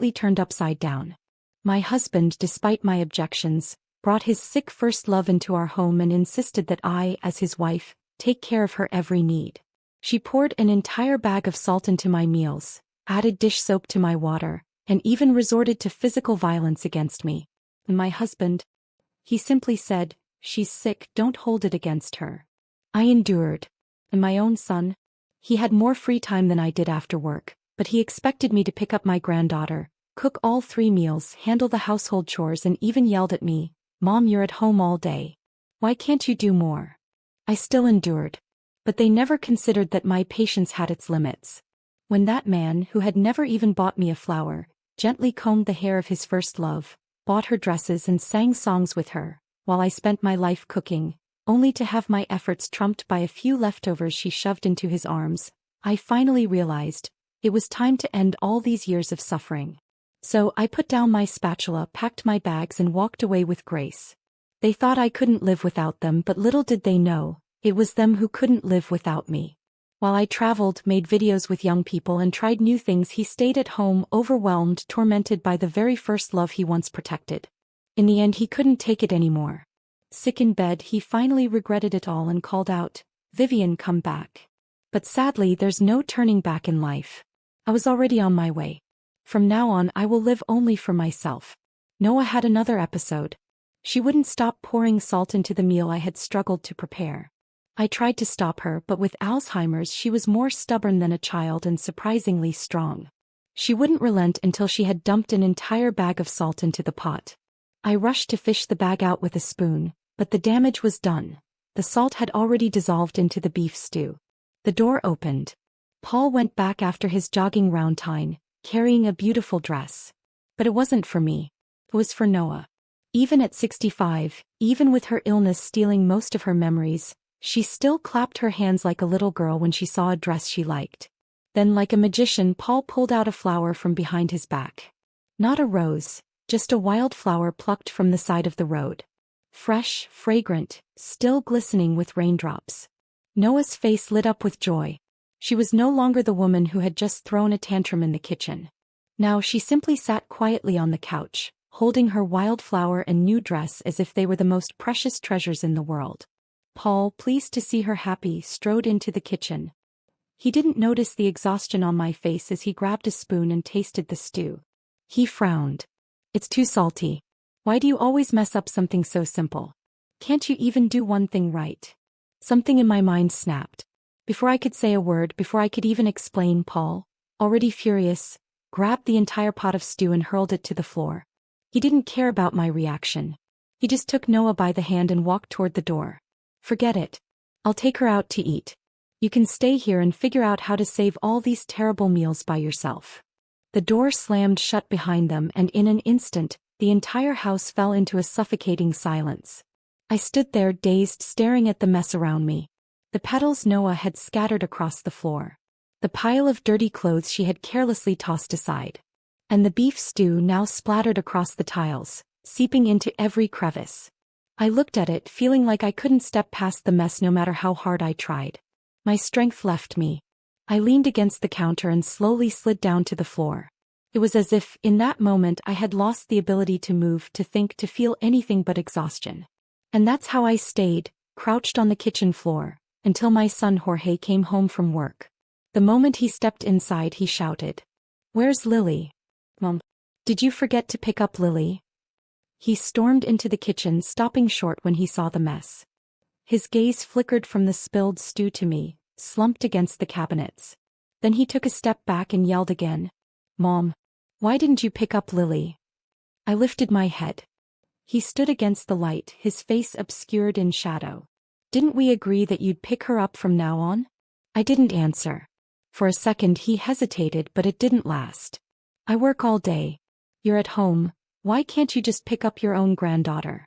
completely turned upside down. My husband, despite my objections, brought his sick first love into our home and insisted that I, as his wife, take care of her every need. She poured an entire bag of salt into my meals, added dish soap to my water, and even resorted to physical violence against me. And my husband? He simply said, "She's sick, don't hold it against her." I endured. And my own son? He had more free time than I did after work, but he expected me to pick up my granddaughter, cook all 3 meals, handle the household chores, and even yelled at me, "Mom, you're at home all day. Why can't you do more?" I still endured. But they never considered that my patience had its limits. When that man, who had never even bought me a flower, gently combed the hair of his first love, bought her dresses and sang songs with her, while I spent my life cooking, only to have my efforts trumped by a few leftovers she shoved into his arms, I finally realized it was time to end all these years of suffering. So I put down my spatula, packed my bags, and walked away with grace. They thought I couldn't live without them, but little did they know, it was them who couldn't live without me. While I traveled, made videos with young people, and tried new things, he stayed at home, overwhelmed, tormented by the very first love he once protected. In the end, he couldn't take it anymore. Sick in bed, he finally regretted it all and called out, "Vivian, come back." But sadly, there's no turning back in life. I was already on my way. From now on, I will live only for myself. Noah had another episode. She wouldn't stop pouring salt into the meal I had struggled to prepare. I tried to stop her, but with Alzheimer's she was more stubborn than a child and surprisingly strong. She wouldn't relent until she had dumped an entire bag of salt into the pot. I rushed to fish the bag out with a spoon, but the damage was done. The salt had already dissolved into the beef stew. The door opened. Paul went back after his jogging routine, carrying a beautiful dress. But it wasn't for me. It was for Noah. Even at 65, even with her illness stealing most of her memories, she still clapped her hands like a little girl when she saw a dress she liked. Then, like a magician, Paul pulled out a flower from behind his back. Not a rose, just a wild flower plucked from the side of the road. Fresh, fragrant, still glistening with raindrops. Noah's face lit up with joy. She was no longer the woman who had just thrown a tantrum in the kitchen. Now she simply sat quietly on the couch, holding her wildflower and new dress as if they were the most precious treasures in the world. Paul, pleased to see her happy, strode into the kitchen. He didn't notice the exhaustion on my face as he grabbed a spoon and tasted the stew. He frowned. "It's too salty. Why do you always mess up something so simple? Can't you even do one thing right?" Something in my mind snapped. Before I could say a word, before I could even explain, Paul, already furious, grabbed the entire pot of stew and hurled it to the floor. He didn't care about my reaction. He just took Noah by the hand and walked toward the door. "Forget it. I'll take her out to eat. You can stay here and figure out how to save all these terrible meals by yourself." The door slammed shut behind them, and in an instant, the entire house fell into a suffocating silence. I stood there dazed, staring at the mess around me. The petals Noah had scattered across the floor. The pile of dirty clothes she had carelessly tossed aside. And the beef stew now splattered across the tiles, seeping into every crevice. I looked at it, feeling like I couldn't step past the mess no matter how hard I tried. My strength left me. I leaned against the counter and slowly slid down to the floor. It was as if, in that moment, I had lost the ability to move, to think, to feel anything but exhaustion. And that's how I stayed, crouched on the kitchen floor, until my son Jorge came home from work. The moment he stepped inside, he shouted, "Where's Lily? Mom, did you forget to pick up Lily?" He stormed into the kitchen, stopping short when he saw the mess. His gaze flickered from the spilled stew to me, slumped against the cabinets. Then he took a step back and yelled again, "Mom, why didn't you pick up Lily?" I lifted my head. He stood against the light, his face obscured in shadow. "Didn't we agree that you'd pick her up from now on?" I didn't answer. For a second he hesitated, but it didn't last. "I work all day. You're at home. Why can't you just pick up your own granddaughter?"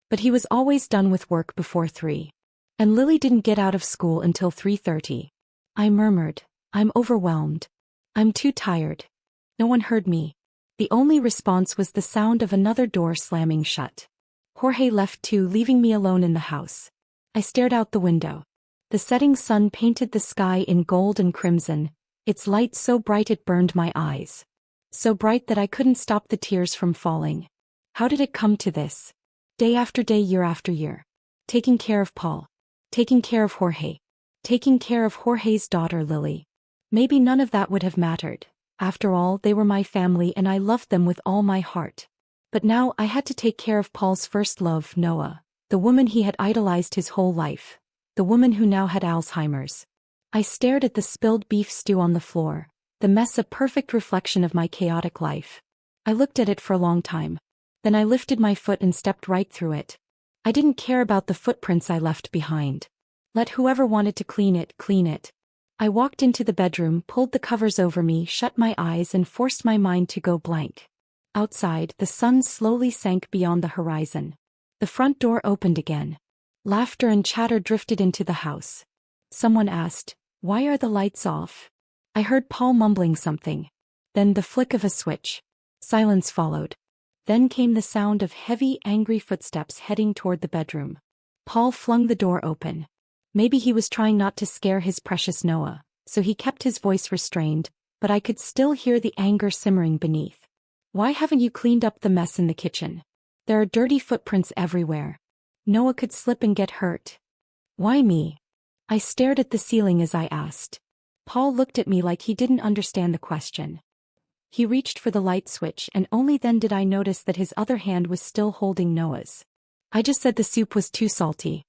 But he was always done with work before 3. And Lily didn't get out of school until 3:30. I murmured, "I'm overwhelmed. I'm too tired." No one heard me. The only response was the sound of another door slamming shut. Jorge left too, leaving me alone in the house. I stared out the window. The setting sun painted the sky in gold and crimson, its light so bright it burned my eyes. So bright that I couldn't stop the tears from falling. How did it come to this? Day after day, year after year. Taking care of Paul. Taking care of Jorge. Taking care of Jorge's daughter Lily. Maybe none of that would have mattered. After all, they were my family and I loved them with all my heart. But now I had to take care of Paul's first love, Noah, the woman he had idolized his whole life, the woman who now had Alzheimer's. I stared at the spilled beef stew on the floor, the mess a perfect reflection of my chaotic life. I looked at it for a long time. Then I lifted my foot and stepped right through it. I didn't care about the footprints I left behind. Let whoever wanted to clean it, clean it. I walked into the bedroom, pulled the covers over me, shut my eyes and forced my mind to go blank. Outside, the sun slowly sank beyond the horizon. The front door opened again. Laughter and chatter drifted into the house. Someone asked, "Why are the lights off?" I heard Paul mumbling something. Then the flick of a switch. Silence followed. Then came the sound of heavy, angry footsteps heading toward the bedroom. Paul flung the door open. Maybe he was trying not to scare his precious Noah, so he kept his voice restrained, but I could still hear the anger simmering beneath. "Why haven't you cleaned up the mess in the kitchen? There are dirty footprints everywhere. Noah could slip and get hurt." "Why me?" I stared at the ceiling as I asked. Paul looked at me like he didn't understand the question. He reached for the light switch and only then did I notice that his other hand was still holding Noah's. "I just said the soup was too salty.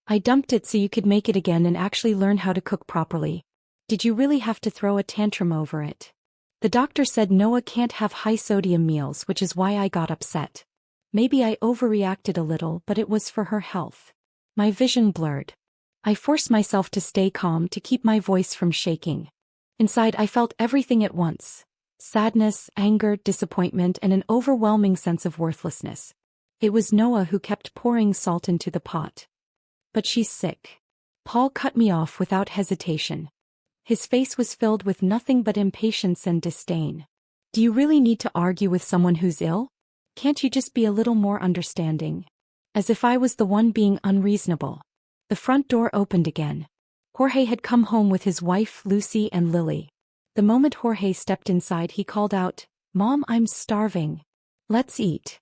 I dumped it so you could make it again and actually learn how to cook properly. Did you really have to throw a tantrum over it? The doctor said Noah can't have high-sodium meals, which is why I got upset. Maybe I overreacted a little, but it was for her health." My vision blurred. I forced myself to stay calm to keep my voice from shaking. Inside I felt everything at once. Sadness, anger, disappointment, and an overwhelming sense of worthlessness. It was Noah who kept pouring salt into the pot. "But she's sick." Paul cut me off without hesitation. His face was filled with nothing but impatience and disdain. "Do you really need to argue with someone who's ill? Can't you just be a little more understanding?" As if I was the one being unreasonable. The front door opened again. Jorge had come home with his wife Lucy and Lily. The moment Jorge stepped inside he called out, "Mom, I'm starving. Let's eat."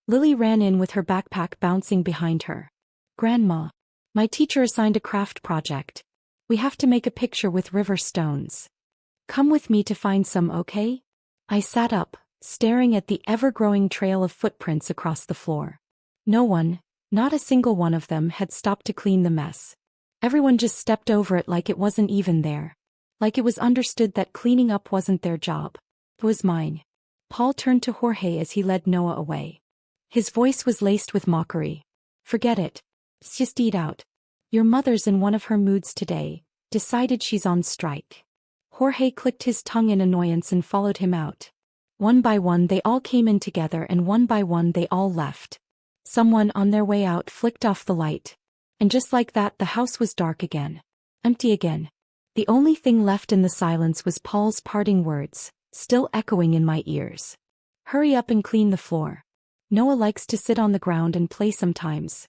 Lily ran in with her backpack bouncing behind her. "Grandma, my teacher assigned a craft project. We have to make a picture with river stones. Come with me to find some, okay?" I sat up, staring at the ever-growing trail of footprints across the floor. No one, not a single one of them, had stopped to clean the mess. Everyone just stepped over it like it wasn't even there. Like it was understood that cleaning up wasn't their job. It was mine. Paul turned to Jorge as he led Noah away. His voice was laced with mockery. "Forget it. Just eat out. Your mother's in one of her moods today. Decided she's on strike." Jorge clicked his tongue in annoyance and followed him out. One by one they all came in together and one by one they all left. Someone on their way out flicked off the light. And just like that the house was dark again. Empty again. The only thing left in the silence was Paul's parting words, still echoing in my ears. "Hurry up and clean the floor. Noah likes to sit on the ground and play sometimes."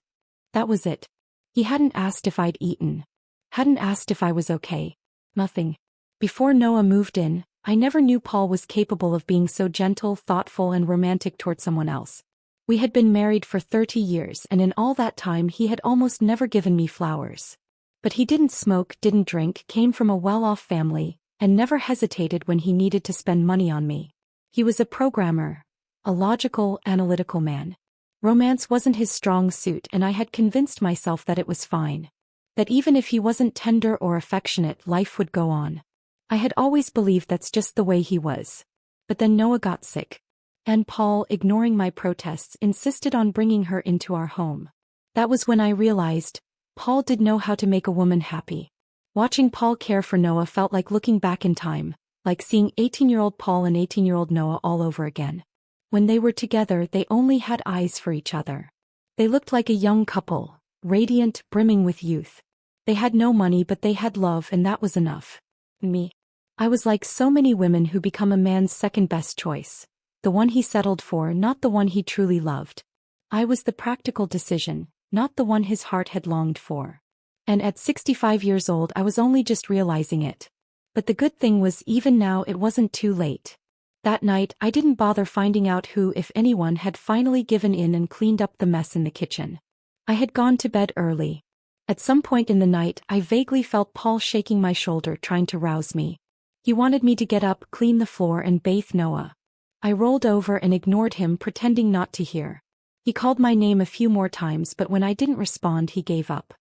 That was it. He hadn't asked if I'd eaten. Hadn't asked if I was okay. Nothing. Before Noah moved in, I never knew Paul was capable of being so gentle, thoughtful, and romantic toward someone else. We had been married for 30 years and in all that time he had almost never given me flowers. But he didn't smoke, didn't drink, came from a well-off family, and never hesitated when he needed to spend money on me. He was a programmer, a logical, analytical man. Romance wasn't his strong suit and I had convinced myself that it was fine. That even if he wasn't tender or affectionate, life would go on. I had always believed that's just the way he was. But then Noah got sick. And Paul, ignoring my protests, insisted on bringing her into our home. That was when I realized, Paul did know how to make a woman happy. Watching Paul care for Noah felt like looking back in time, like seeing 18-year-old Paul and 18-year-old Noah all over again. When they were together, they only had eyes for each other. They looked like a young couple, radiant, brimming with youth. They had no money but they had love and that was enough. Me. I was like so many women who become a man's second-best choice. The one he settled for, not the one he truly loved. I was the practical decision, not the one his heart had longed for. And at 65 years old I was only just realizing it. But the good thing was even now it wasn't too late. That night, I didn't bother finding out who, if anyone, had finally given in and cleaned up the mess in the kitchen. I had gone to bed early. At some point in the night, I vaguely felt Paul shaking my shoulder, trying to rouse me. He wanted me to get up, clean the floor, and bathe Noah. I rolled over and ignored him, pretending not to hear. He called my name a few more times, but when I didn't respond, he gave up.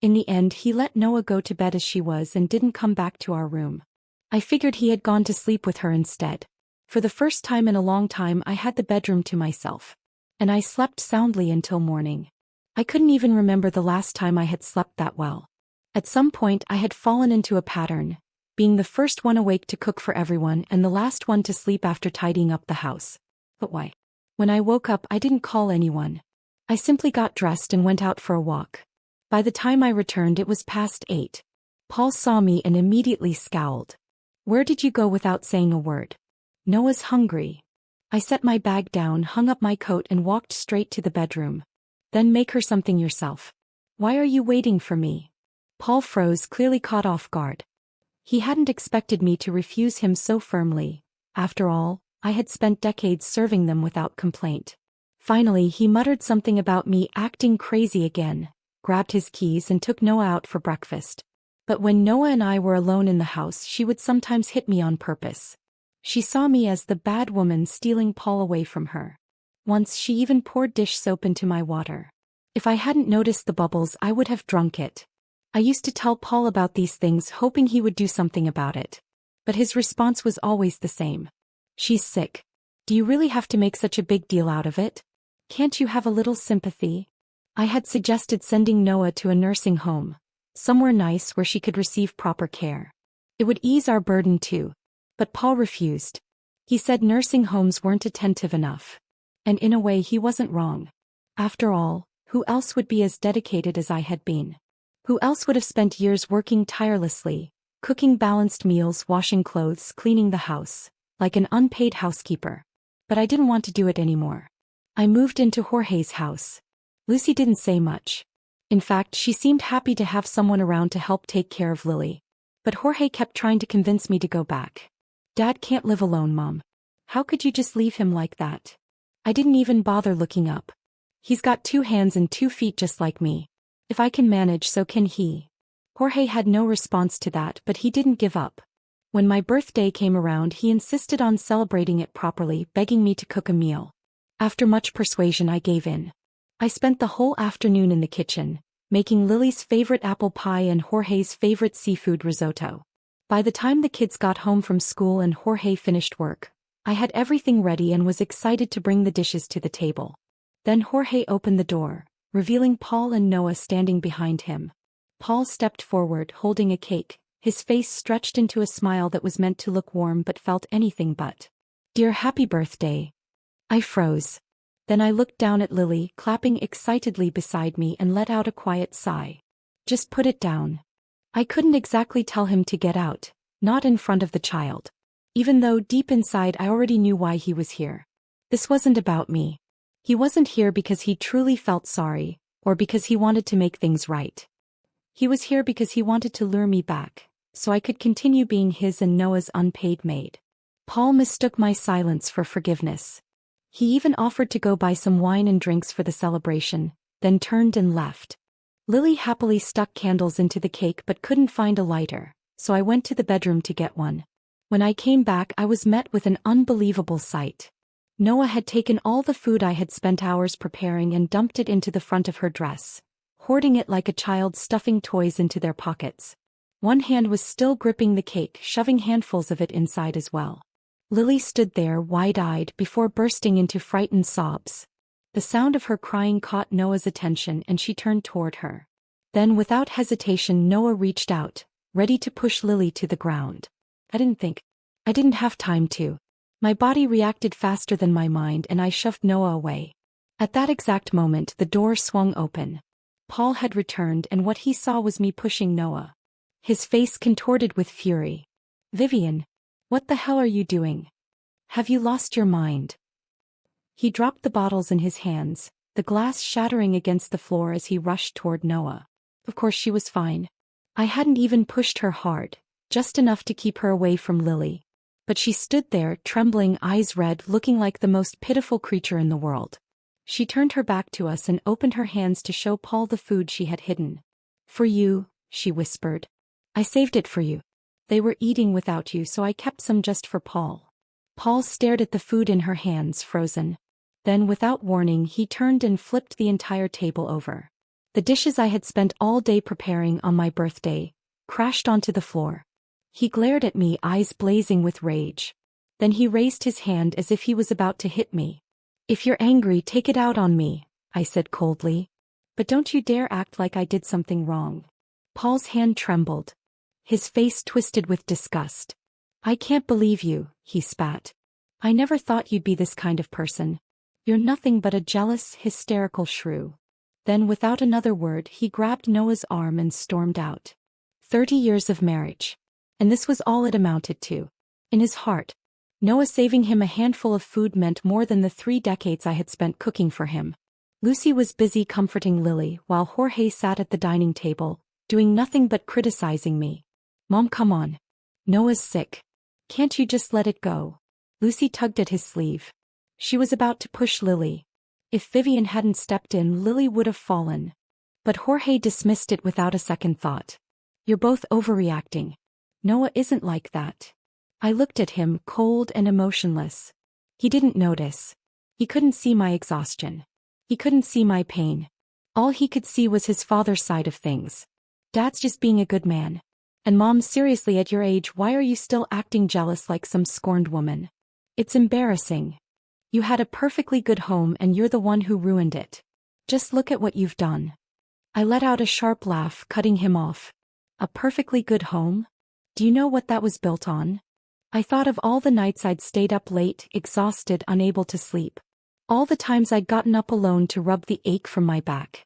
In the end, he let Noah go to bed as she was and didn't come back to our room. I figured he had gone to sleep with her instead. For the first time in a long time, I had the bedroom to myself. And I slept soundly until morning. I couldn't even remember the last time I had slept that well. At some point, I had fallen into a pattern, being the first one awake to cook for everyone and the last one to sleep after tidying up the house. But why? When I woke up, I didn't call anyone. I simply got dressed and went out for a walk. By the time I returned, it was past 8. Paul saw me and immediately scowled. "Where did you go without saying a word?" "Noah's hungry." I set my bag down, hung up my coat, and walked straight to the bedroom. "Then make her something yourself." "Why are you waiting for me?" Paul froze, clearly caught off guard. He hadn't expected me to refuse him so firmly. After all, I had spent decades serving them without complaint. Finally, he muttered something about me acting crazy again, grabbed his keys and took Noah out for breakfast. But when Noah and I were alone in the house, she would sometimes hit me on purpose. She saw me as the bad woman stealing Paul away from her. Once she even poured dish soap into my water. If I hadn't noticed the bubbles, I would have drunk it. I used to tell Paul about these things, hoping he would do something about it. But his response was always the same. "She's sick. Do you really have to make such a big deal out of it? Can't you have a little sympathy?" I had suggested sending Noah to a nursing home, somewhere nice where she could receive proper care. It would ease our burden too. But Paul refused. He said nursing homes weren't attentive enough. And in a way, he wasn't wrong. After all, who else would be as dedicated as I had been? Who else would have spent years working tirelessly, cooking balanced meals, washing clothes, cleaning the house, like an unpaid housekeeper? But I didn't want to do it anymore. I moved into Jorge's house. Lucy didn't say much. In fact, she seemed happy to have someone around to help take care of Lily. But Jorge kept trying to convince me to go back. "Dad can't live alone, Mom. How could you just leave him like that?" I didn't even bother looking up. "He's got 2 hands and 2 feet just like me. If I can manage, so can he." Jorge had no response to that, but he didn't give up. When my birthday came around, he insisted on celebrating it properly, begging me to cook a meal. After much persuasion, I gave in. I spent the whole afternoon in the kitchen, making Lily's favorite apple pie and Jorge's favorite seafood risotto. By the time the kids got home from school and Jorge finished work, I had everything ready and was excited to bring the dishes to the table. Then Jorge opened the door, revealing Paul and Noah standing behind him. Paul stepped forward, holding a cake, his face stretched into a smile that was meant to look warm but felt anything but. "Dear, happy birthday." I froze. Then I looked down at Lily, clapping excitedly beside me, and let out a quiet sigh. "Just put it down." I couldn't exactly tell him to get out, not in front of the child. Even though deep inside I already knew why he was here. This wasn't about me. He wasn't here because he truly felt sorry, or because he wanted to make things right. He was here because he wanted to lure me back, so I could continue being his and Noah's unpaid maid. Paul mistook my silence for forgiveness. He even offered to go buy some wine and drinks for the celebration, then turned and left. Lily happily stuck candles into the cake but couldn't find a lighter, so I went to the bedroom to get one. When I came back, I was met with an unbelievable sight. Noah had taken all the food I had spent hours preparing and dumped it into the front of her dress, hoarding it like a child stuffing toys into their pockets. One hand was still gripping the cake, shoving handfuls of it inside as well. Lily stood there wide-eyed before bursting into frightened sobs. The sound of her crying caught Noah's attention and she turned toward her. Then without hesitation, Noah reached out, ready to push Lily to the ground. I didn't have time to. My body reacted faster than my mind and I shoved Noah away. At that exact moment, the door swung open. Paul had returned and what he saw was me pushing Noah. His face contorted with fury. "Vivian, what the hell are you doing? Have you lost your mind?" He dropped the bottles in his hands, the glass shattering against the floor as he rushed toward Noah. Of course she was fine. I hadn't even pushed her hard, just enough to keep her away from Lily. But she stood there, trembling, eyes red, looking like the most pitiful creature in the world. She turned her back to us and opened her hands to show Paul the food she had hidden. "For you," she whispered. "I saved it for you. They were eating without you, so I kept some just for Paul." Paul stared at the food in her hands, frozen. Then, without warning, he turned and flipped the entire table over. The dishes I had spent all day preparing on my birthday crashed onto the floor. He glared at me, eyes blazing with rage. Then he raised his hand as if he was about to hit me. "If you're angry, take it out on me," I said coldly. "But don't you dare act like I did something wrong." Paul's hand trembled. His face twisted with disgust. "I can't believe you," he spat. "I never thought you'd be this kind of person. You're nothing but a jealous, hysterical shrew." Then, without another word, he grabbed Noah's arm and stormed out. 30 years of marriage. And this was all it amounted to. In his heart, Noah saving him a handful of food meant more than the 3 decades I had spent cooking for him. Lucy was busy comforting Lily while Jorge sat at the dining table, doing nothing but criticizing me. "Mom, come on. Noah's sick. Can't you just let it go?" Lucy tugged at his sleeve. She was about to push Lily. If Vivian hadn't stepped in, Lily would have fallen. But Jorge dismissed it without a second thought. "You're both overreacting. Noah isn't like that." I looked at him, cold and emotionless. He didn't notice. He couldn't see my exhaustion. He couldn't see my pain. All he could see was his father's side of things. "Dad's just being a good man. And Mom, seriously, at your age, why are you still acting jealous like some scorned woman? It's embarrassing. You had a perfectly good home and you're the one who ruined it. Just look at what you've done." I let out a sharp laugh, cutting him off. "A perfectly good home? Do you know what that was built on?" I thought of all the nights I'd stayed up late, exhausted, unable to sleep. All the times I'd gotten up alone to rub the ache from my back.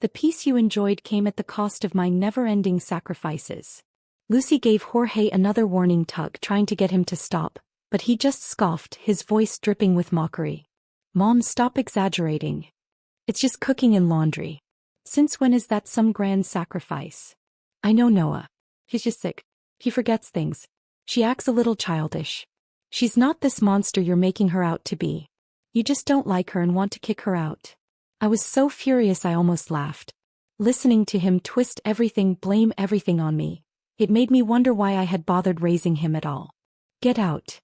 The peace you enjoyed came at the cost of my never-ending sacrifices. Lucy gave Jorge another warning tug, trying to get him to stop, but he just scoffed, his voice dripping with mockery. "Mom, stop exaggerating. It's just cooking and laundry. Since when is that some grand sacrifice? I know Noah. He's just sick. He forgets things. She acts a little childish. She's not this monster you're making her out to be. You just don't like her and want to kick her out." I was so furious I almost laughed. Listening to him twist everything, blame everything on me. It made me wonder why I had bothered raising him at all. "Get out."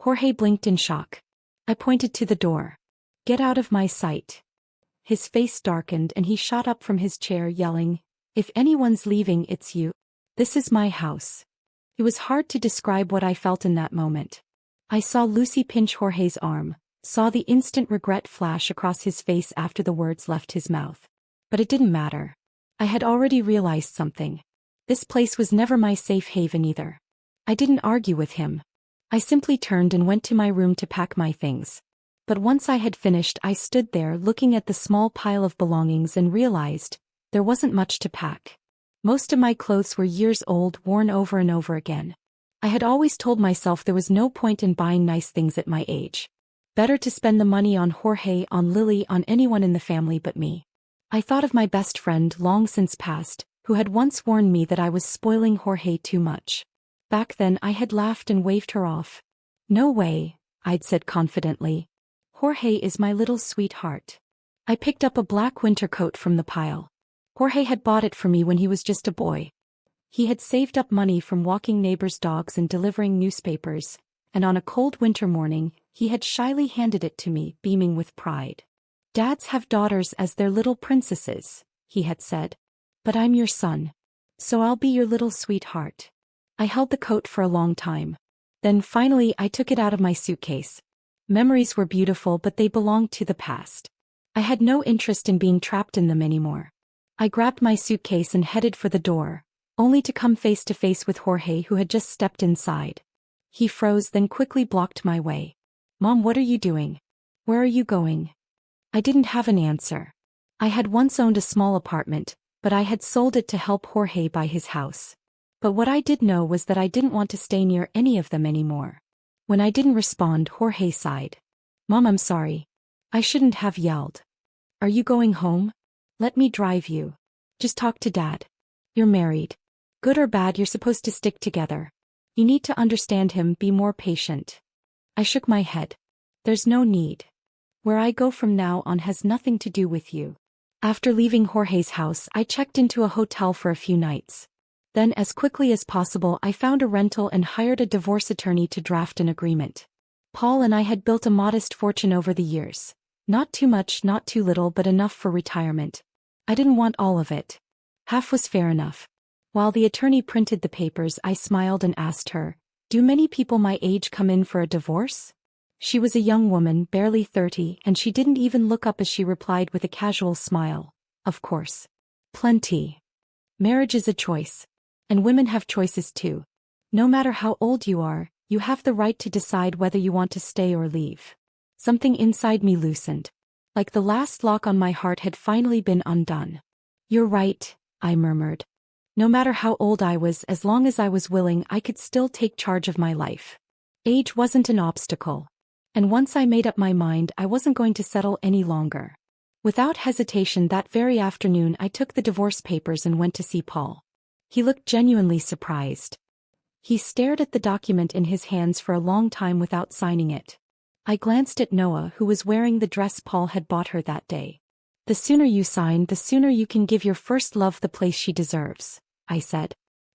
Jorge blinked in shock. I pointed to the door. "Get out of my sight." His face darkened and he shot up from his chair, yelling, "If anyone's leaving, it's you. This is my house." It was hard to describe what I felt in that moment. I saw Lucy pinch Jorge's arm, saw the instant regret flash across his face after the words left his mouth. But it didn't matter. I had already realized something. This place was never my safe haven either. I didn't argue with him. I simply turned and went to my room to pack my things. But once I had finished, I stood there looking at the small pile of belongings and realized there wasn't much to pack. Most of my clothes were years old, worn over and over again. I had always told myself there was no point in buying nice things at my age. Better to spend the money on Jorge, on Lily, on anyone in the family but me. I thought of my best friend, long since passed, who had once warned me that I was spoiling Jorge too much. Back then I had laughed and waved her off. "No way," I'd said confidently. "Jorge is my little sweetheart." I picked up a black winter coat from the pile. Jorge had bought it for me when he was just a boy. He had saved up money from walking neighbors' dogs and delivering newspapers, and on a cold winter morning, he had shyly handed it to me, beaming with pride. "Dads have daughters as their little princesses," he had said. "But I'm your son. So I'll be your little sweetheart." I held the coat for a long time. Then finally I took it out of my suitcase. Memories were beautiful, but they belonged to the past. I had no interest in being trapped in them anymore. I grabbed my suitcase and headed for the door, only to come face to face with Jorge, who had just stepped inside. He froze, then quickly blocked my way. "Mom, what are you doing? Where are you going?" I didn't have an answer. I had once owned a small apartment, but I had sold it to help Jorge buy his house. But what I did know was that I didn't want to stay near any of them anymore. When I didn't respond, Jorge sighed. "Mom, I'm sorry. I shouldn't have yelled. Are you going home? Let me drive you. Just talk to Dad. You're married. Good or bad, you're supposed to stick together. You need to understand him, be more patient. I shook my head. There's no need. Where I go from now on has nothing to do with you. After leaving Jorge's house, I checked into a hotel for a few nights. Then, as quickly as possible, I found a rental and hired a divorce attorney to draft an agreement. Paul and I had built a modest fortune over the years. Not too much, not too little, but enough for retirement. I didn't want all of it. Half was fair enough. While the attorney printed the papers, I smiled and asked her, "Do many people my age come in for a divorce?" She was a young woman, barely 30, and she didn't even look up as she replied with a casual smile, "Of course. Plenty. Marriage is a choice. And women have choices too. No matter how old you are, you have the right to decide whether you want to stay or leave." Something inside me loosened. Like the last lock on my heart had finally been undone. "You're right," I murmured. No matter how old I was, as long as I was willing, I could still take charge of my life. Age wasn't an obstacle. And once I made up my mind, I wasn't going to settle any longer. Without hesitation, that very afternoon I took the divorce papers and went to see Paul. He looked genuinely surprised. He stared at the document in his hands for a long time without signing it. I glanced at Noah, who was wearing the dress Paul had bought her that day. "The sooner you sign, the sooner you can give your first love the place she deserves," I said.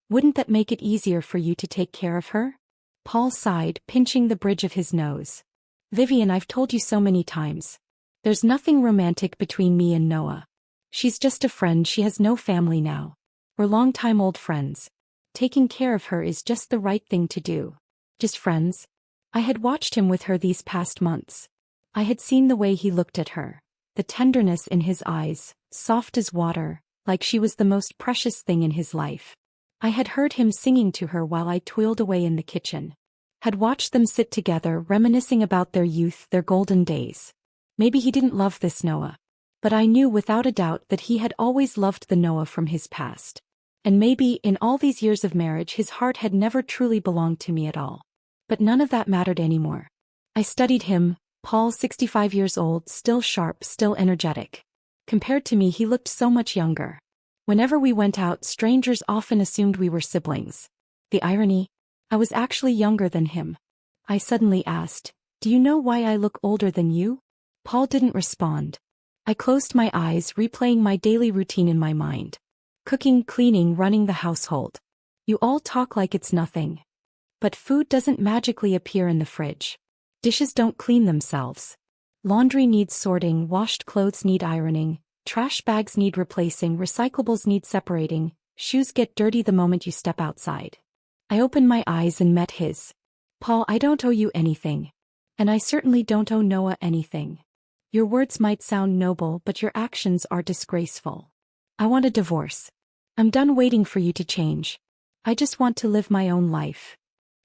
"Wouldn't that make it easier for you to take care of her?" Paul sighed, pinching the bridge of his nose. "Vivian, I've told you so many times. There's nothing romantic between me and Noah. She's just a friend, she has no family now. We're longtime old friends. Taking care of her is just the right thing to do. Just friends." I had watched him with her these past months. I had seen the way he looked at her. The tenderness in his eyes, soft as water, like she was the most precious thing in his life. I had heard him singing to her while I toiled away in the kitchen. Had watched them sit together, reminiscing about their youth, their golden days. Maybe he didn't love this Noah. But I knew without a doubt that he had always loved the Noah from his past. And maybe, in all these years of marriage, his heart had never truly belonged to me at all. But none of that mattered anymore. I studied him, Paul, 65 years old, still sharp, still energetic. Compared to me, he looked so much younger. Whenever we went out, strangers often assumed we were siblings. The irony? I was actually younger than him. I suddenly asked, "Do you know why I look older than you?" Paul didn't respond. I closed my eyes, replaying my daily routine in my mind. Cooking, cleaning, running the household. You all talk like it's nothing. But food doesn't magically appear in the fridge. Dishes don't clean themselves. Laundry needs sorting, washed clothes need ironing, trash bags need replacing, recyclables need separating, shoes get dirty the moment you step outside. I opened my eyes and met his. "Paul, I don't owe you anything. And I certainly don't owe Noah anything. Your words might sound noble, but your actions are disgraceful. I want a divorce. I'm done waiting for you to change. I just want to live my own life."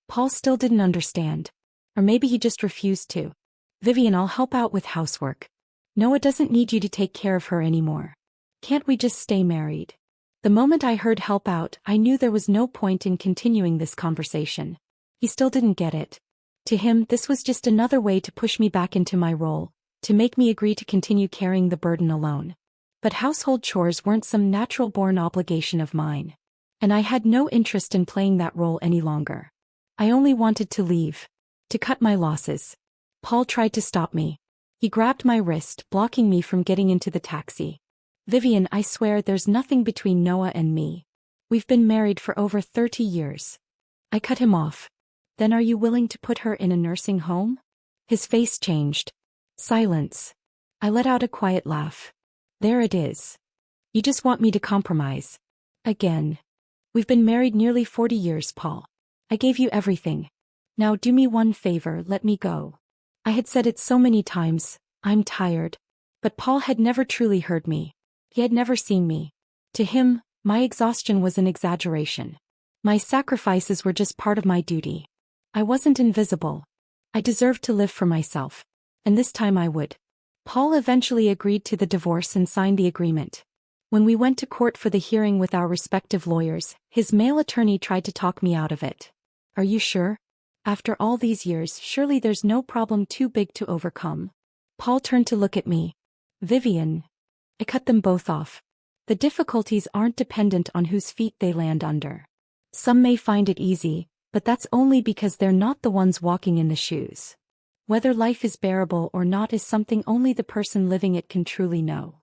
Paul still didn't understand. Or maybe he just refused to. "Vivian, I'll help out with housework. Noah doesn't need you to take care of her anymore. Can't we just stay married?" The moment I heard "help out," I knew there was no point in continuing this conversation. He still didn't get it. To him, this was just another way to push me back into my role, to make me agree to continue carrying the burden alone. But household chores weren't some natural-born obligation of mine. And I had no interest in playing that role any longer. I only wanted to leave. To cut my losses. Paul tried to stop me. He grabbed my wrist, blocking me from getting into the taxi. "Vivian, I swear there's nothing between Noah and me. We've been married for over 30 years. I cut him off. "Then are you willing to put her in a nursing home?" His face changed. Silence. I let out a quiet laugh. "There it is. You just want me to compromise. Again. We've been married nearly 40 years, Paul. I gave you everything. Now do me one favor, let me go." I had said it so many times, "I'm tired." But Paul had never truly heard me. He had never seen me. To him, my exhaustion was an exaggeration. My sacrifices were just part of my duty. I wasn't invisible. I deserved to live for myself. And this time I would. Paul eventually agreed to the divorce and signed the agreement. When we went to court for the hearing with our respective lawyers, his male attorney tried to talk me out of it. "Are you sure? After all these years, surely there's no problem too big to overcome." Paul turned to look at me. "Vivian." I cut them both off. "The difficulties aren't dependent on whose feet they land under. Some may find it easy, But that's only because they're not the ones walking in the shoes. Whether life is bearable or not is something only the person living it can truly know.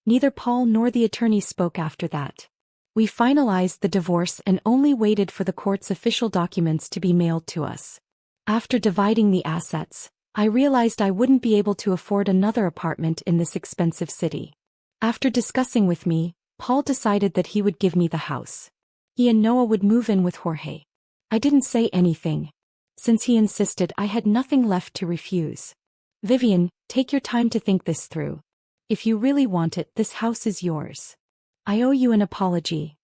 Neither Paul nor the attorney spoke after that. We finalized the divorce and only waited for the court's official documents to be mailed to us. After dividing the assets, I realized I wouldn't be able to afford another apartment in this expensive city. After discussing with me, Paul decided that he would give me the house. He and Noah would move in with Jorge. I didn't say anything. Since he insisted, I had nothing left to refuse. Vivian, take your time to think this through. If you really want it, this house is yours. I owe you an apology.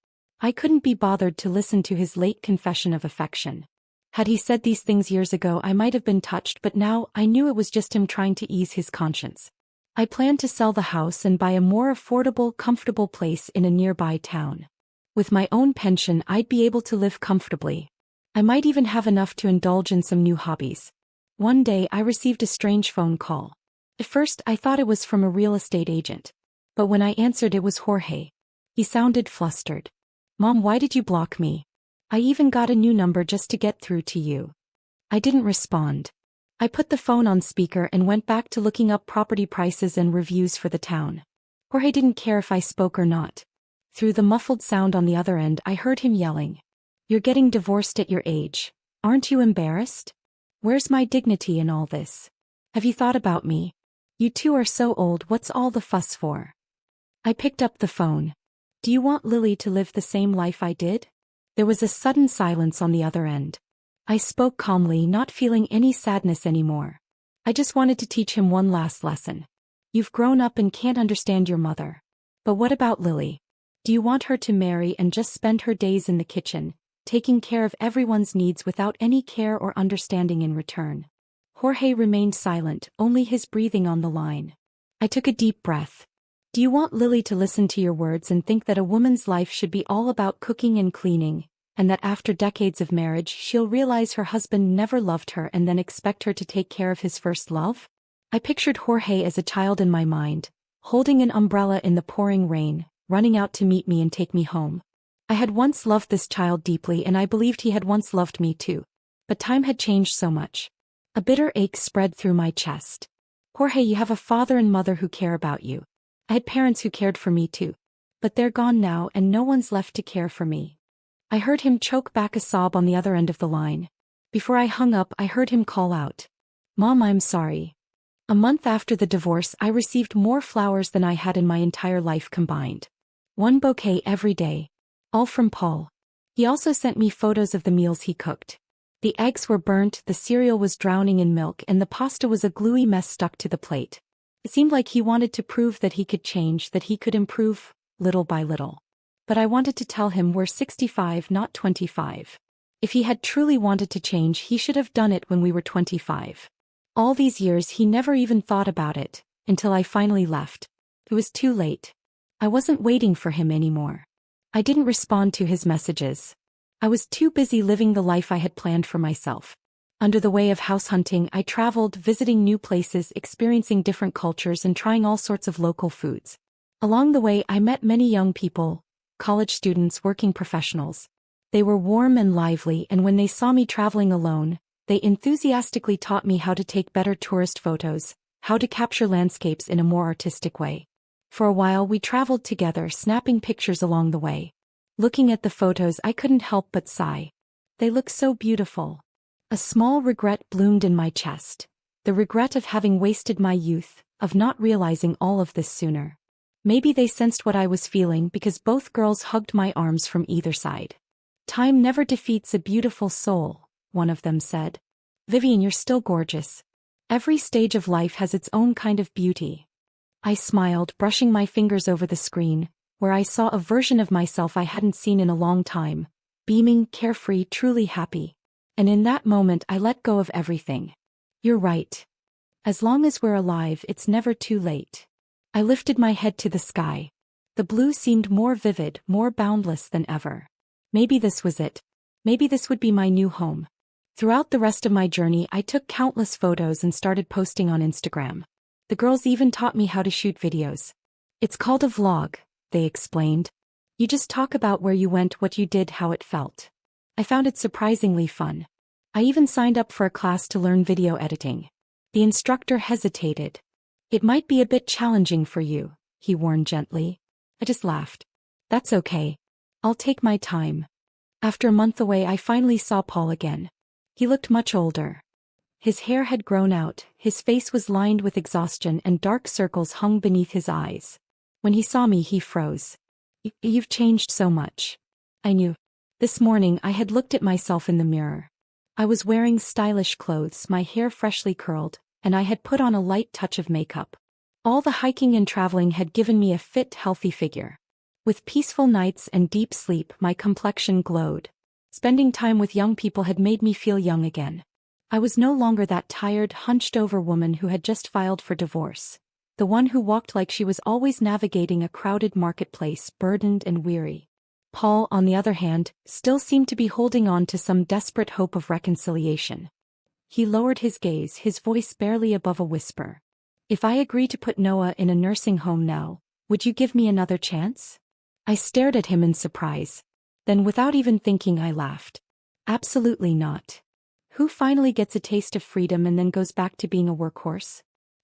I couldn't be bothered to listen to his late confession of affection. Had he said these things years ago, I might have been touched, but now I knew it was just him trying to ease his conscience. I planned to sell the house and buy a more affordable, comfortable place in a nearby town. With my own pension, I'd be able to live comfortably. I might even have enough to indulge in some new hobbies. One day I received a strange phone call. At first I thought it was from a real estate agent. But when I answered, it was Jorge. He sounded flustered. Mom, why did you block me? I even got a new number just to get through to you. I didn't respond. I put the phone on speaker and went back to looking up property prices and reviews for the town. Jorge didn't care if I spoke or not. Through the muffled sound on the other end, I heard him yelling. You're getting divorced at your age. Aren't you embarrassed? Where's my dignity in all this? Have you thought about me? You two are so old, what's all the fuss for? I picked up the phone. Do you want Lily to live the same life I did? There was a sudden silence on the other end. I spoke calmly, not feeling any sadness anymore. I just wanted to teach him one last lesson. You've grown up and can't understand your mother. But what about Lily? Do you want her to marry and just spend her days in the kitchen, taking care of everyone's needs without any care or understanding in return? Jorge remained silent, only his breathing on the line. I took a deep breath. Do you want Lily to listen to your words and think that a woman's life should be all about cooking and cleaning, and that after decades of marriage she'll realize her husband never loved her and then expect her to take care of his first love? I pictured Jorge as a child in my mind, holding an umbrella in the pouring rain, running out to meet me and take me home. I had once loved this child deeply, and I believed he had once loved me too. But time had changed so much. A bitter ache spread through my chest. Jorge, you have a father and mother who care about you. I had parents who cared for me too. But they're gone now and no one's left to care for me. I heard him choke back a sob on the other end of the line. Before I hung up, I heard him call out, Mom, I'm sorry. A month after the divorce, I received more flowers than I had in my entire life combined. One bouquet every day. All from Paul. He also sent me photos of the meals he cooked. The eggs were burnt, the cereal was drowning in milk, and the pasta was a gluey mess stuck to the plate. It seemed like he wanted to prove that he could change, that he could improve, little by little. But I wanted to tell him we're 65, not 25. If he had truly wanted to change, he should have done it when we were 25. All these years he never even thought about it, until I finally left. It was too late. I wasn't waiting for him anymore. I didn't respond to his messages. I was too busy living the life I had planned for myself. Under the way of house hunting, I traveled, visiting new places, experiencing different cultures, and trying all sorts of local foods. Along the way, I met many young people, college students, working professionals. They were warm and lively, and when they saw me traveling alone, they enthusiastically taught me how to take better tourist photos, how to capture landscapes in a more artistic way. For a while we traveled together, snapping pictures along the way. Looking at the photos, I couldn't help but sigh. They look so beautiful. A small regret bloomed in my chest. The regret of having wasted my youth, of not realizing all of this sooner. Maybe they sensed what I was feeling because both girls hugged my arms from either side. Time never defeats a beautiful soul, one of them said. Vivian, you're still gorgeous. Every stage of life has its own kind of beauty. I smiled, brushing my fingers over the screen, where I saw a version of myself I hadn't seen in a long time, beaming, carefree, truly happy. And in that moment I let go of everything. You're right. As long as we're alive, it's never too late. I lifted my head to the sky. The blue seemed more vivid, more boundless than ever. Maybe this was it. Maybe this would be my new home. Throughout the rest of my journey, I took countless photos and started posting on Instagram. The girls even taught me how to shoot videos. It's called a vlog, they explained. You just talk about where you went, what you did, how it felt. I found it surprisingly fun. I even signed up for a class to learn video editing. The instructor hesitated. It might be a bit challenging for you, he warned gently. I just laughed. That's okay. I'll take my time. After a month away, I finally saw Paul again. He looked much older. His hair had grown out, his face was lined with exhaustion, and dark circles hung beneath his eyes. When he saw me, he froze. You've changed so much. I knew. This morning I had looked at myself in the mirror. I was wearing stylish clothes, my hair freshly curled, and I had put on a light touch of makeup. All the hiking and traveling had given me a fit, healthy figure. With peaceful nights and deep sleep, my complexion glowed. Spending time with young people had made me feel young again. I was no longer that tired, hunched-over woman who had just filed for divorce. The one who walked like she was always navigating a crowded marketplace, burdened and weary. Paul, on the other hand, still seemed to be holding on to some desperate hope of reconciliation. He lowered his gaze, his voice barely above a whisper. If I agree to put Noah in a nursing home now, would you give me another chance? I stared at him in surprise. Then without even thinking, I laughed. Absolutely not. Who finally gets a taste of freedom and then goes back to being a workhorse?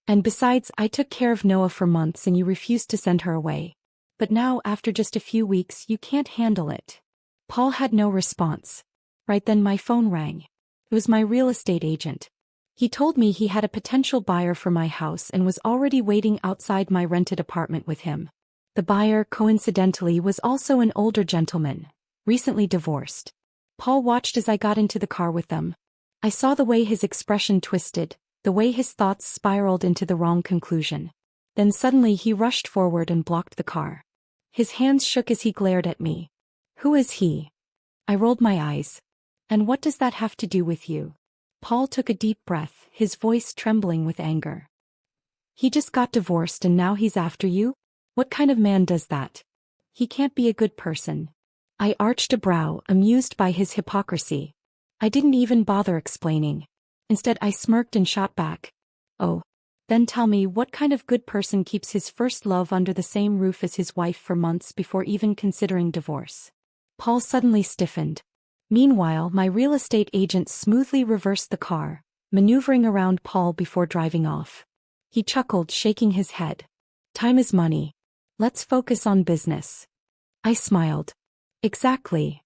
And besides, I took care of Noah for months and you refused to send her away. But now, after just a few weeks, you can't handle it. Paul had no response. Right then my phone rang. It was my real estate agent. He told me he had a potential buyer for my house and was already waiting outside my rented apartment with him. The buyer, coincidentally, was also an older gentleman, recently divorced. Paul watched as I got into the car with them. I saw the way his expression twisted, the way his thoughts spiraled into the wrong conclusion. Then suddenly he rushed forward and blocked the car. His hands shook as he glared at me. Who is he? I rolled my eyes. And what does that have to do with you? Paul took a deep breath, his voice trembling with anger. He just got divorced and now he's after you? What kind of man does that? He can't be a good person. I arched a brow, amused by his hypocrisy. I didn't even bother explaining. Instead, I smirked and shot back. Oh. Then tell me, what kind of good person keeps his first love under the same roof as his wife for months before even considering divorce? Paul suddenly stiffened. Meanwhile, my real estate agent smoothly reversed the car, maneuvering around Paul before driving off. He chuckled, shaking his head. Time is money. Let's focus on business. I smiled. Exactly.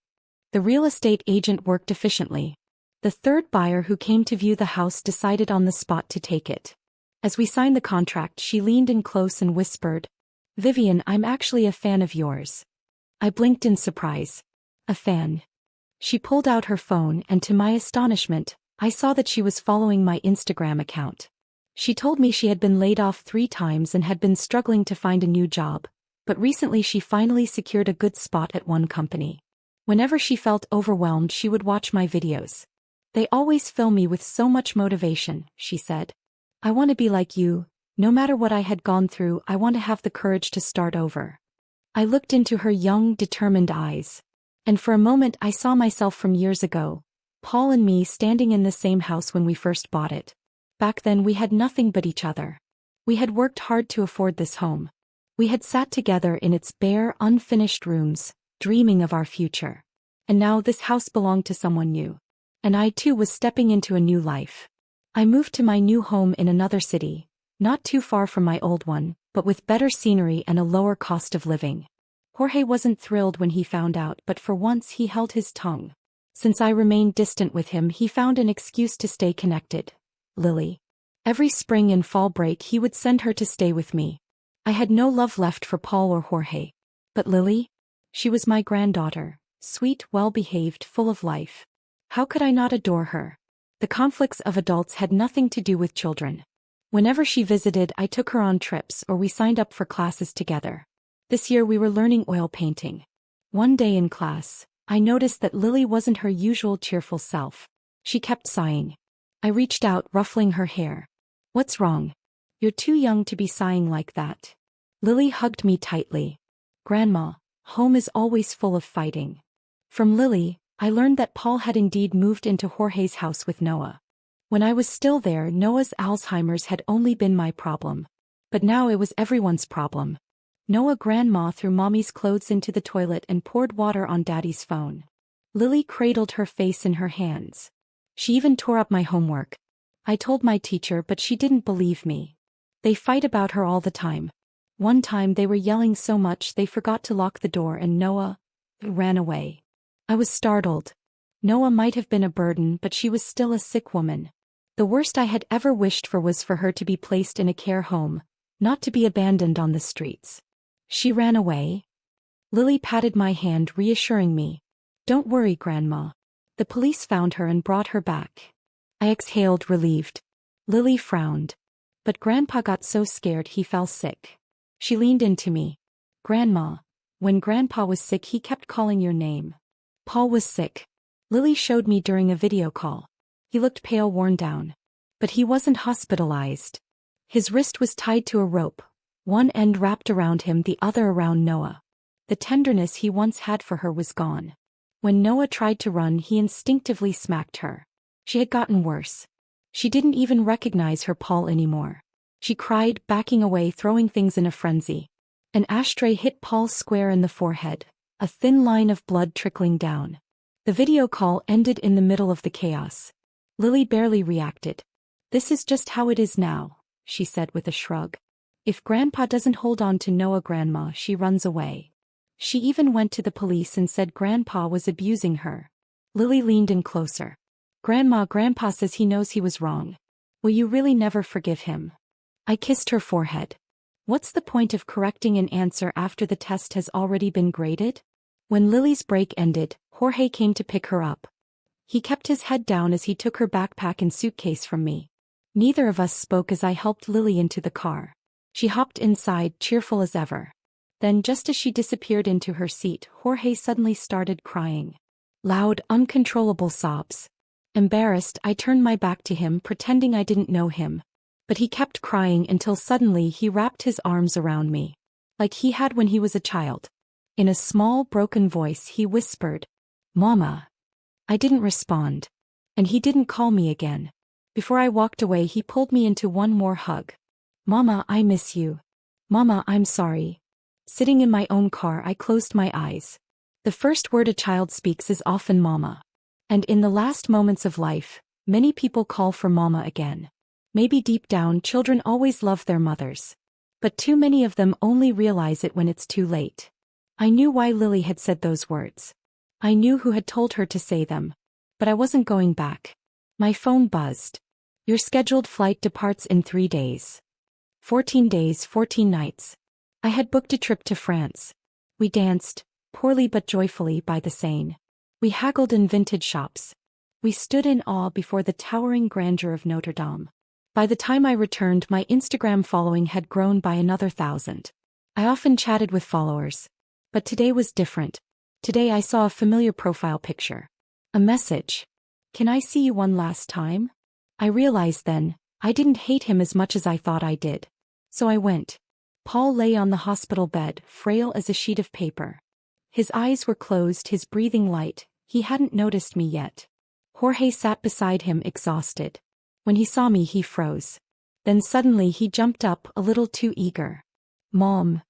The real estate agent worked efficiently. The third buyer who came to view the house decided on the spot to take it. As we signed the contract, she leaned in close and whispered, "Vivian, I'm actually a fan of yours." I blinked in surprise. A fan. She pulled out her phone and to my astonishment, I saw that she was following my Instagram account. She told me she had been laid off 3 times and had been struggling to find a new job, but recently she finally secured a good spot at one company. Whenever she felt overwhelmed, she would watch my videos. They always fill me with so much motivation, she said. I want to be like you. No matter what I had gone through, I want to have the courage to start over. I looked into her young, determined eyes. And for a moment I saw myself from years ago, Paul and me standing in the same house when we first bought it. Back then we had nothing but each other. We had worked hard to afford this home. We had sat together in its bare, unfinished rooms, dreaming of our future. And now this house belonged to someone new. And I too was stepping into a new life. I moved to my new home in another city, not too far from my old one, but with better scenery and a lower cost of living. Jorge wasn't thrilled when he found out, but for once he held his tongue. Since I remained distant with him, he found an excuse to stay connected. Lily. Every spring and fall break he would send her to stay with me. I had no love left for Paul or Jorge. But Lily? She was my granddaughter, sweet, well-behaved, full of life. How could I not adore her? The conflicts of adults had nothing to do with children. Whenever she visited, I took her on trips or we signed up for classes together. This year we were learning oil painting. One day in class, I noticed that Lily wasn't her usual cheerful self. She kept sighing. I reached out, ruffling her hair. What's wrong? You're too young to be sighing like that. Lily hugged me tightly. Grandma, home is always full of fighting. From Lily, I learned that Paul had indeed moved into Jorge's house with Noah. When I was still there, Noah's Alzheimer's had only been my problem. But now it was everyone's problem. Noah grandma threw mommy's clothes into the toilet and poured water on daddy's phone. Lily cradled her face in her hands. She even tore up my homework. I told my teacher, but she didn't believe me. They fight about her all the time. One time they were yelling so much they forgot to lock the door and Noah ran away. I was startled. Noah might have been a burden, but she was still a sick woman. The worst I had ever wished for was for her to be placed in a care home, not to be abandoned on the streets. She ran away. Lily patted my hand, reassuring me. Don't worry, Grandma. The police found her and brought her back. I exhaled, relieved. Lily frowned. But Grandpa got so scared he fell sick. She leaned into me. Grandma, when Grandpa was sick he kept calling your name. Paul was sick. Lily showed me during a video call. He looked pale, worn down. But he wasn't hospitalized. His wrist was tied to a rope, one end wrapped around him, the other around Noah. The tenderness he once had for her was gone. When Noah tried to run, he instinctively smacked her. She had gotten worse. She didn't even recognize her Paul anymore. She cried, backing away, throwing things in a frenzy. An ashtray hit Paul square in the forehead, a thin line of blood trickling down. The video call ended in the middle of the chaos. Lily barely reacted. This is just how it is now, she said with a shrug. If Grandpa doesn't hold on to Noah, Grandma, she runs away. She even went to the police and said Grandpa was abusing her. Lily leaned in closer. Grandpa says he knows he was wrong. Will you really never forgive him? I kissed her forehead. What's the point of correcting an answer after the test has already been graded? When Lily's break ended, Jorge came to pick her up. He kept his head down as he took her backpack and suitcase from me. Neither of us spoke as I helped Lily into the car. She hopped inside, cheerful as ever. Then, just as she disappeared into her seat, Jorge suddenly started crying. Loud, uncontrollable sobs. Embarrassed, I turned my back to him, pretending I didn't know him. But he kept crying until suddenly he wrapped his arms around me. Like he had when he was a child. In a small, broken voice, he whispered, "Mama." I didn't respond. And he didn't call me again. Before I walked away, he pulled me into one more hug. "Mama, I miss you. Mama, I'm sorry." Sitting in my own car, I closed my eyes. The first word a child speaks is often mama. And in the last moments of life, many people call for mama again. Maybe deep down, children always love their mothers. But too many of them only realize it when it's too late. I knew why Lily had said those words. I knew who had told her to say them. But I wasn't going back. My phone buzzed. Your scheduled flight departs in 3 days. 14 days, 14 nights. I had booked a trip to France. We danced, poorly but joyfully, by the Seine. We haggled in vintage shops. We stood in awe before the towering grandeur of Notre Dame. By the time I returned, my Instagram following had grown by another 1,000. I often chatted with followers. But today was different. Today I saw a familiar profile picture. A message. "Can I see you one last time?" I realized then, I didn't hate him as much as I thought I did. So I went. Paul lay on the hospital bed, frail as a sheet of paper. His eyes were closed, his breathing light. He hadn't noticed me yet. Jorge sat beside him, exhausted. When he saw me, he froze. Then suddenly he jumped up, a little too eager. "Mom."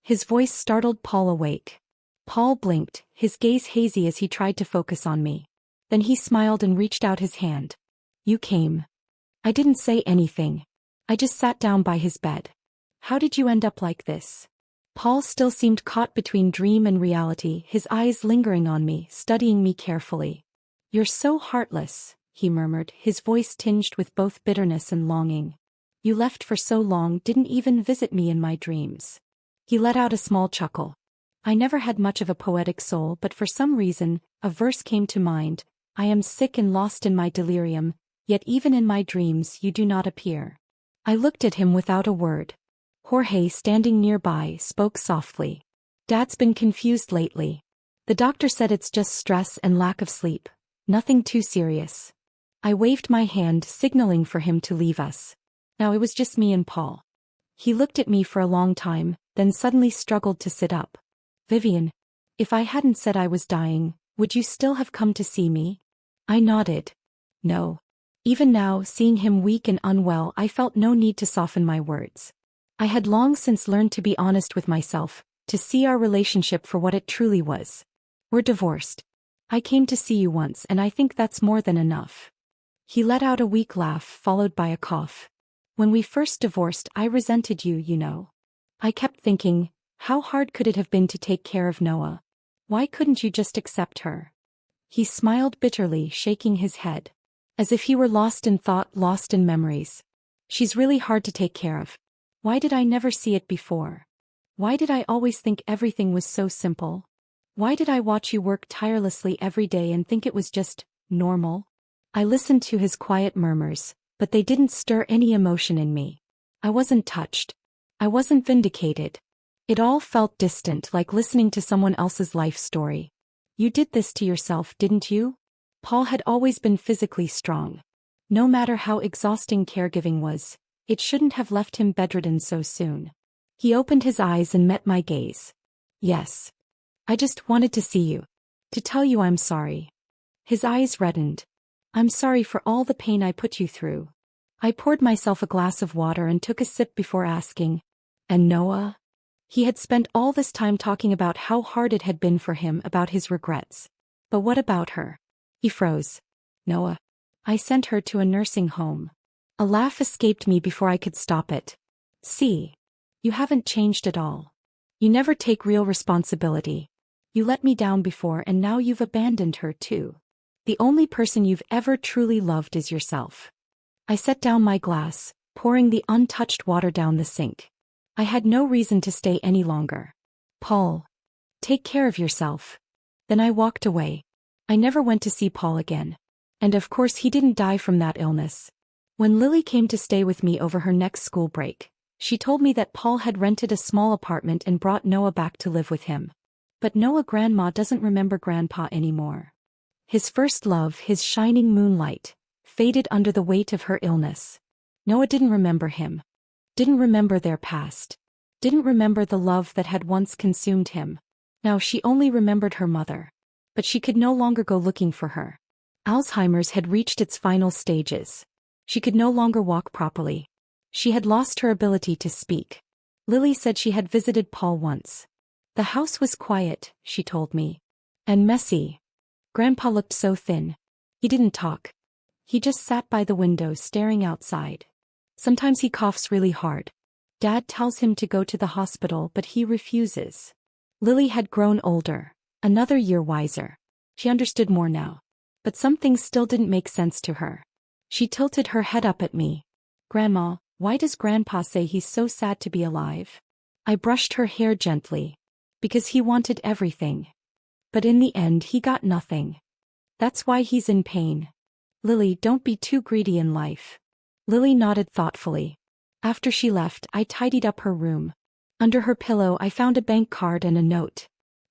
His voice startled Paul awake. Paul blinked, his gaze hazy as he tried to focus on me. Then he smiled and reached out his hand. "You came." I didn't say anything. I just sat down by his bed. "How did you end up like this?" Paul still seemed caught between dream and reality, his eyes lingering on me, studying me carefully. "You're so heartless," he murmured, his voice tinged with both bitterness and longing. "You left for so long, didn't even visit me in my dreams." He let out a small chuckle. I never had much of a poetic soul, but for some reason, a verse came to mind. "I am sick and lost in my delirium, yet even in my dreams you do not appear." I looked at him without a word. Jorge, standing nearby, spoke softly. "Dad's been confused lately. The doctor said it's just stress and lack of sleep. Nothing too serious." I waved my hand, signaling for him to leave us. Now it was just me and Paul. He looked at me for a long time, then suddenly struggled to sit up. "Vivian, if I hadn't said I was dying, would you still have come to see me?" I nodded. "No." Even now, seeing him weak and unwell, I felt no need to soften my words. I had long since learned to be honest with myself, to see our relationship for what it truly was. "We're divorced." I came to see you once and I think that's more than enough. He let out a weak laugh followed by a cough. When we first divorced, I resented you, you know. I kept thinking, how hard could it have been to take care of Noah? Why couldn't you just accept her? He smiled bitterly, shaking his head. As if he were lost in thought, lost in memories. She's really hard to take care of. Why did I never see it before? Why did I always think everything was so simple? Why did I watch you work tirelessly every day and think it was just normal? I listened to his quiet murmurs, but they didn't stir any emotion in me. I wasn't touched. I wasn't vindicated. It all felt distant, like listening to someone else's life story. You did this to yourself, didn't you? Paul had always been physically strong. No matter how exhausting caregiving was, it shouldn't have left him bedridden so soon. He opened his eyes and met my gaze. Yes. I just wanted to see you. To tell you I'm sorry. His eyes reddened. I'm sorry for all the pain I put you through. I poured myself a glass of water and took a sip before asking, and Noah? He had spent all this time talking about how hard it had been for him, about his regrets. But what about her? He froze. Noah. I sent her to a nursing home. A laugh escaped me before I could stop it. See. You haven't changed at all. You never take real responsibility. You let me down before and now you've abandoned her too. The only person you've ever truly loved is yourself. I set down my glass, pouring the untouched water down the sink. I had no reason to stay any longer. Paul. Take care of yourself. Then I walked away. I never went to see Paul again. And of course he didn't die from that illness. When Lily came to stay with me over her next school break, she told me that Paul had rented a small apartment and brought Noah back to live with him. But Noah's grandma doesn't remember Grandpa anymore. His first love, his shining moonlight, faded under the weight of her illness. Noah didn't remember him. Didn't remember their past. Didn't remember the love that had once consumed him. Now she only remembered her mother. But she could no longer go looking for her. Alzheimer's had reached its final stages. She could no longer walk properly. She had lost her ability to speak. Lily said she had visited Paul once. The house was quiet, she told me. And messy. Grandpa looked so thin. He didn't talk. He just sat by the window staring outside. Sometimes he coughs really hard. Dad tells him to go to the hospital but he refuses. Lily had grown older, another year wiser. She understood more now. But some things still didn't make sense to her. She tilted her head up at me. Grandma, why does Grandpa say he's so sad to be alive? I brushed her hair gently. Because he wanted everything. But in the end he got nothing. That's why he's in pain. Lily, don't be too greedy in life. Lily nodded thoughtfully. After she left, I tidied up her room. Under her pillow I found a bank card and a note.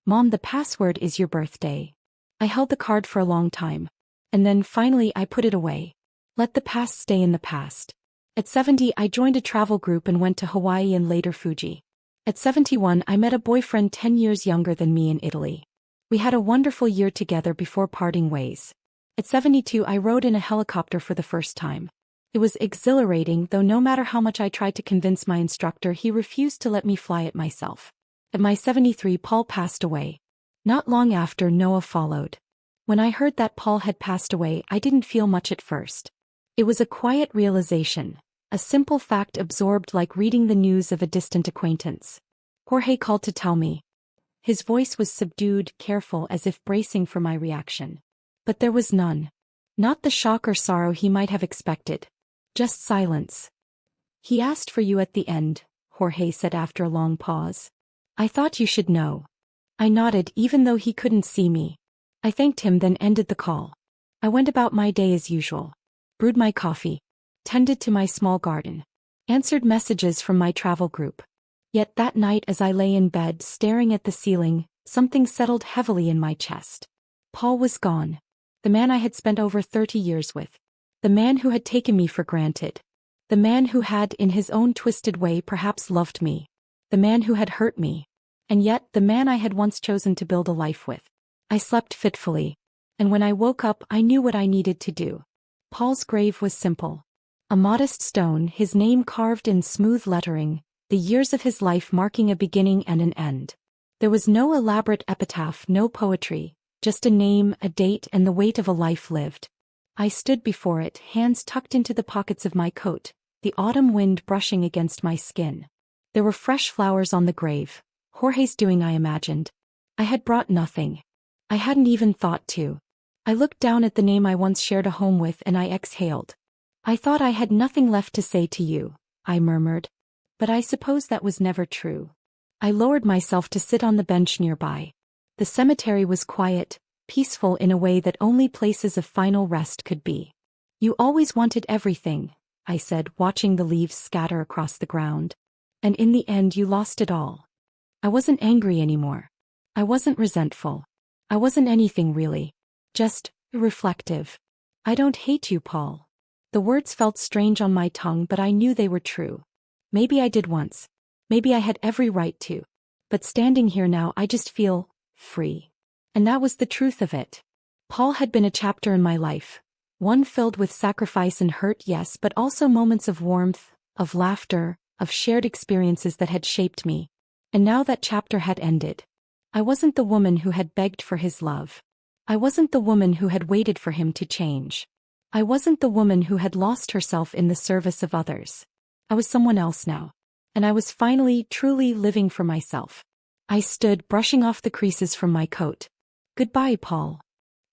Mom, the password is your birthday. I held the card for a long time. And then finally I put it away. Let the past stay in the past. At 70 I joined a travel group and went to Hawaii and later Fuji. At 71 I met a boyfriend 10 years younger than me in Italy. We had a wonderful year together before parting ways. At 72 I rode in a helicopter for the first time. It was exhilarating, though no matter how much I tried to convince my instructor, he refused to let me fly it myself. At my 73 Paul passed away. Not long after, Noah followed. When I heard that Paul had passed away, I didn't feel much at first. It was a quiet realization, a simple fact absorbed like reading the news of a distant acquaintance. Jorge called to tell me. His voice was subdued, careful, as if bracing for my reaction. But there was none. Not the shock or sorrow he might have expected. Just silence. He asked for you at the end, Jorge said after a long pause. I thought you should know. I nodded even though he couldn't see me. I thanked him, then ended the call. I went about my day as usual. Brewed my coffee. Tended to my small garden. Answered messages from my travel group. Yet that night as I lay in bed staring at the ceiling, something settled heavily in my chest. Paul was gone. The man I had spent over 30 years with. The man who had taken me for granted. The man who had, in his own twisted way, perhaps loved me. The man who had hurt me. And yet, the man I had once chosen to build a life with. I slept fitfully. And when I woke up, I knew what I needed to do. Paul's grave was simple. A modest stone, his name carved in smooth lettering, the years of his life marking a beginning and an end. There was no elaborate epitaph, no poetry, Just a name, a date, and the weight of a life lived. I stood before it, hands tucked into the pockets of my coat, the autumn wind brushing against my skin. There were fresh flowers on the grave, Jorge's doing, I imagined. I had brought nothing. I hadn't even thought to. I looked down at the name I once shared a home with and I exhaled. I thought I had nothing left to say to you, I murmured. But I suppose that was never true. I lowered myself to sit on the bench nearby. The cemetery was quiet, peaceful in a way that only places of final rest could be. You always wanted everything, I said, watching the leaves scatter across the ground. And in the end you lost it all. I wasn't angry anymore. I wasn't resentful. I wasn't anything really. Just reflective. I don't hate you, Paul. The words felt strange on my tongue, but I knew they were true. Maybe I did once. Maybe I had every right to. But standing here now I just feel free. And that was the truth of it. Paul had been a chapter in my life. One filled with sacrifice and hurt, yes, but also moments of warmth, of laughter, of shared experiences that had shaped me. And now that chapter had ended. I wasn't the woman who had begged for his love. I wasn't the woman who had waited for him to change. I wasn't the woman who had lost herself in the service of others. I was someone else now. And I was finally, truly living for myself. I stood, brushing off the creases from my coat. Goodbye, Paul.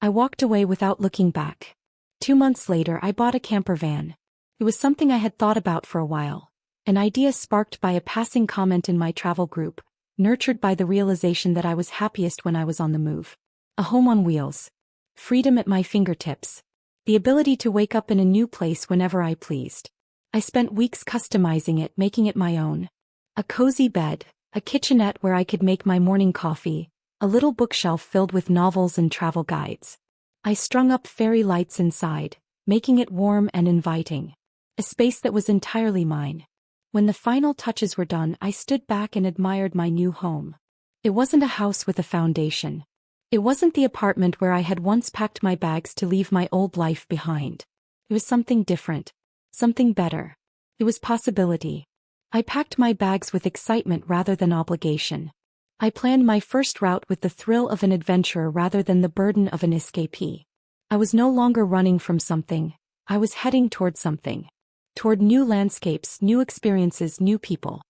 I walked away without looking back. 2 months later I bought a camper van. It was something I had thought about for a while. An idea sparked by a passing comment in my travel group, nurtured by the realization that I was happiest when I was on the move. A home on wheels. Freedom at my fingertips. The ability to wake up in a new place whenever I pleased. I spent weeks customizing it, making it my own. A cozy bed, a kitchenette where I could make my morning coffee, a little bookshelf filled with novels and travel guides. I strung up fairy lights inside, making it warm and inviting. A space that was entirely mine. When the final touches were done, I stood back and admired my new home. It wasn't a house with a foundation. It wasn't the apartment where I had once packed my bags to leave my old life behind. It was something different. Something better. It was possibility. I packed my bags with excitement rather than obligation. I planned my first route with the thrill of an adventurer rather than the burden of an escapee. I was no longer running from something. I was heading toward something. Toward new landscapes, new experiences, new people.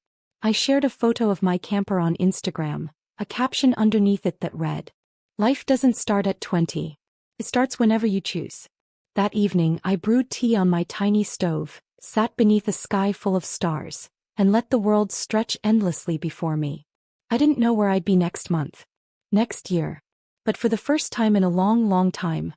I shared a photo of my camper on Instagram, a caption underneath it that read, "Life doesn't start at 20. It starts whenever you choose." That evening I brewed tea on my tiny stove, sat beneath a sky full of stars, and let the world stretch endlessly before me. I didn't know where I'd be next month. Next year. But for the first time in a long, long time,